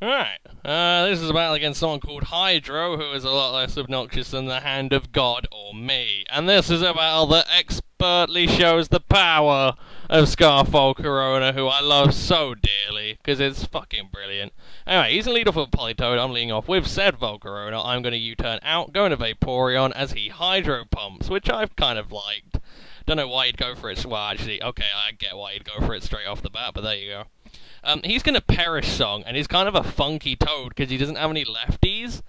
Alright, this is a battle against someone called Hydro, who is a lot less obnoxious than the Hand of God or me. And this is a battle that expertly shows the power of Scar Volcarona, who I love so dearly, because it's fucking brilliant. Anyway, he's in lead off of Polytoad, I'm leading off with said Volcarona. I'm going to U-turn out, go into Vaporeon as he Hydro Pumps, which I've kind of liked. Don't know why he'd go for it, well actually, okay, I get why he'd go for it straight off the bat, but there you go. He's going to Perish Song, and he's kind of a funky toad because he doesn't have any lefties.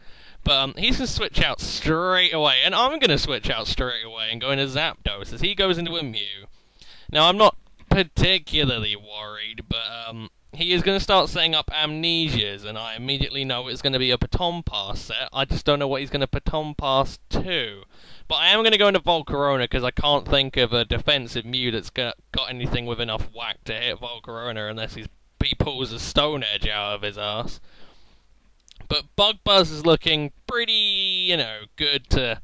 But he's going to switch out straight away, and I'm going to switch out straight away and go into Zapdos as he goes into a Mew. Now, I'm not particularly worried, but he is going to start setting up Amnesias, and I immediately know it's going to be a Baton Pass set. I just don't know what he's going to Baton Pass to. But I am going to go into Volcarona because I can't think of a defensive Mew that's got anything with enough whack to hit Volcarona unless he pulls a Stone Edge out of his ass. But Bug Buzz is looking pretty, good to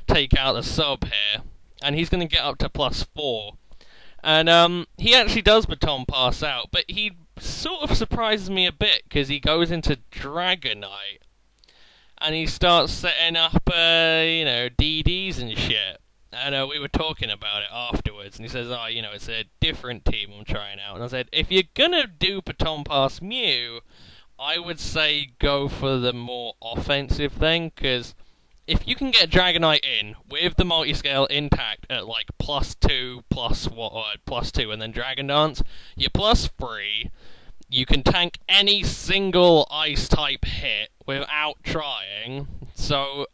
take out the sub here. And he's going to get up to +4. And he actually does Baton Pass out, but he sort of surprises me a bit because he goes into Dragonite. And he starts setting up, DDs and shit. And we were talking about it afterwards, and he says, it's a different team I'm trying out. And I said, if you're gonna do Baton Pass Mew, I would say go for the more offensive thing, because if you can get Dragonite in with the multiscale intact at like +2, +2, and then Dragon Dance, you're +3. You can tank any single ice type hit without trying. So,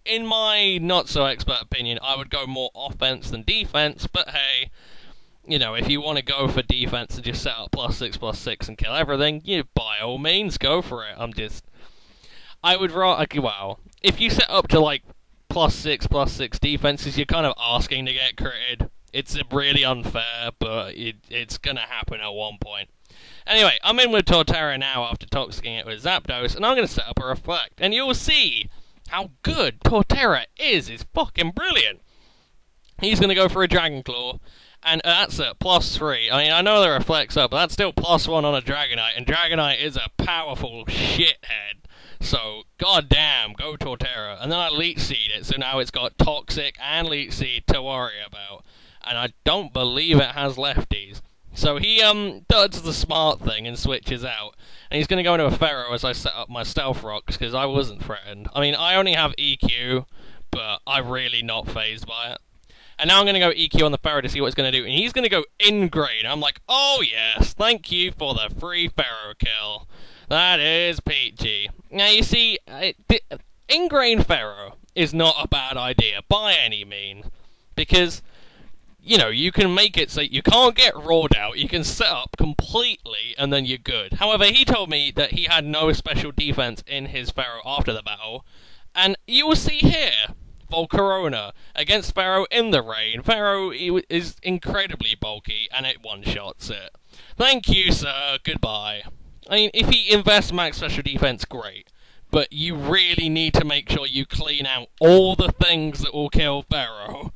in my not-so-expert opinion, I would go more offense than defense, but hey, if you want to go for defense and just set up +6/+6 and kill everything, by all means, go for it. I would rather, if you set up to like +6/+6 defenses, you're kind of asking to get critted. It's really unfair, but it's gonna happen at one point. Anyway, I'm in with Torterra now after toxicking it with Zapdos, and I'm going to set up a Reflect, and you'll see how good Torterra is. It's fucking brilliant. He's going to go for a Dragon Claw, and that's at +3. I mean, I know the Reflect's up, but that's still +1 on a Dragonite, and Dragonite is a powerful shithead. So, goddamn, go Torterra. And then I Leech Seed it, so now it's got Toxic and Leech Seed to worry about. And I don't believe it has lefties. So he does the smart thing and switches out. And he's going to go into a Pharaoh as I set up my Stealth Rocks, because I wasn't threatened. I mean, I only have EQ, but I'm really not phased by it. And now I'm going to go EQ on the Pharaoh to see what it's going to do. And he's going to go Ingrain. I'm like, oh yes, thank you for the free Pharaoh kill. That is peachy. Now you see, Ingrain Pharaoh is not a bad idea by any means. Because you can make it so you can't get roared out, you can set up completely, and then you're good. However, he told me that he had no special defense in his Pharaoh after the battle, and you will see here, Volcarona against Pharaoh in the rain. Pharaoh is incredibly bulky, and it one-shots it. Thank you, sir, goodbye. I mean, if he invests max special defense, great. But you really need to make sure you clean out all the things that will kill Pharaoh.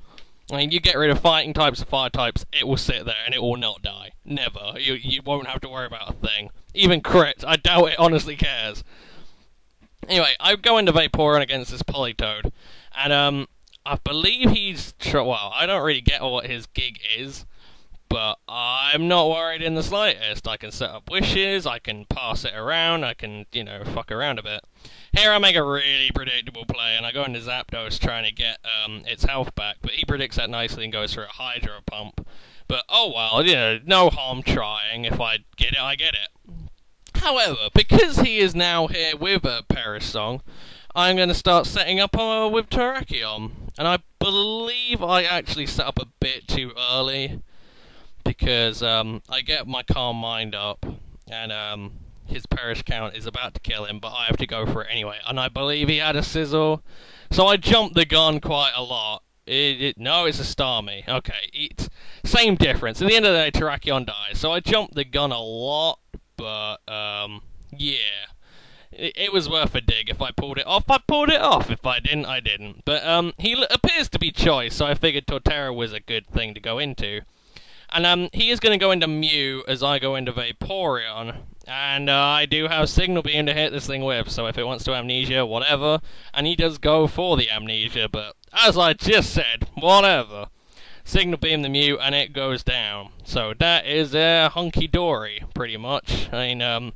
I mean, you get rid of fighting types and fire types, it will sit there and it will not die. Never. You won't have to worry about a thing. Even crits, I doubt it honestly cares. Anyway, I go into Vaporeon against this Polytoad, and I believe he's... well, I don't really get what his gig is, but I'm not worried in the slightest. I can set up wishes, I can pass it around, I can, fuck around a bit. Here I make a really predictable play, and I go into Zapdos trying to get its health back, but he predicts that nicely and goes for a Hydro Pump. But, oh well, no harm trying. If I get it, I get it. However, because he is now here with a Perish Song, I'm going to start setting up with Terrakion. And I believe I actually set up a bit too early, because I get my Calm Mind up, and his Perish count is about to kill him, but I have to go for it anyway. And I believe he had a Sizzle, so I jumped the gun quite a lot. No, it's a Starmie. Okay, it's same difference. At the end of the day, Terrakion dies, so I jumped the gun a lot, but yeah. It was worth a dig. If I pulled it off, I pulled it off. If I didn't, I didn't. But he appears to be choice, so I figured Torterra was a good thing to go into. And he is going to go into Mew as I go into Vaporeon. And I do have Signal Beam to hit this thing with, so if it wants to Amnesia, whatever. And he does go for the Amnesia, but as I just said, whatever. Signal Beam the Mew, and it goes down. So that is hunky-dory, pretty much. I mean,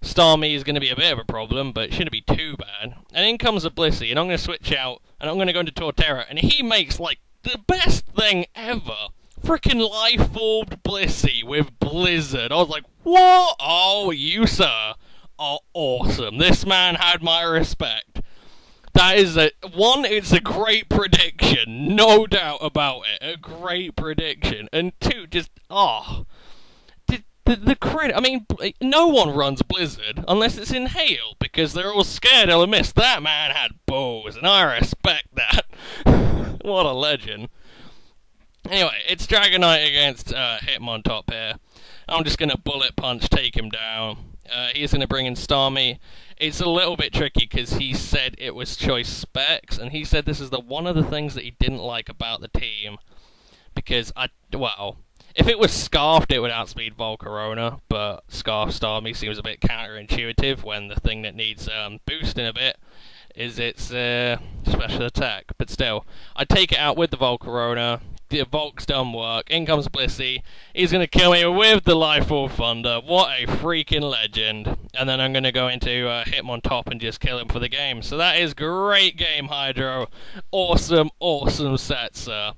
Starmie is going to be a bit of a problem, but it shouldn't be too bad. And in comes a Blissey, and I'm going to switch out, and I'm going to go into Torterra, and he makes, like, the best thing ever. Frickin' life-formed Blissey with Blizzard. I was like, what? Oh, you, sir, are awesome. This man had my respect. That is it's a great prediction. No doubt about it. A great prediction. And two, just, the credit. I mean, no one runs Blizzard unless it's in Hail, because they're all scared it'll miss. That man had bows, and I respect that. What a legend. Anyway, it's Dragonite against Hitmontop here. I'm just going to Bullet Punch, take him down. He's going to bring in Starmie. It's a little bit tricky because he said it was choice specs, and he said this is one of the things that he didn't like about the team. Because, if it was Scarfed, it would outspeed Volcarona, but Scarf Starmie seems a bit counterintuitive when the thing that needs boosting a bit is its special attack. But still, I take it out with the Volcarona. The Volk's done work. In comes Blissey. He's going to kill me with the Life Orb Thunder. What a freaking legend. And then I'm going to go into Hitmontop and just kill him for the game. So that is great game, Hydro. Awesome, awesome set, sir.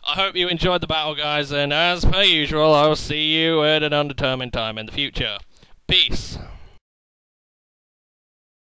I hope you enjoyed the battle, guys. And as per usual, I will see you at an undetermined time in the future. Peace.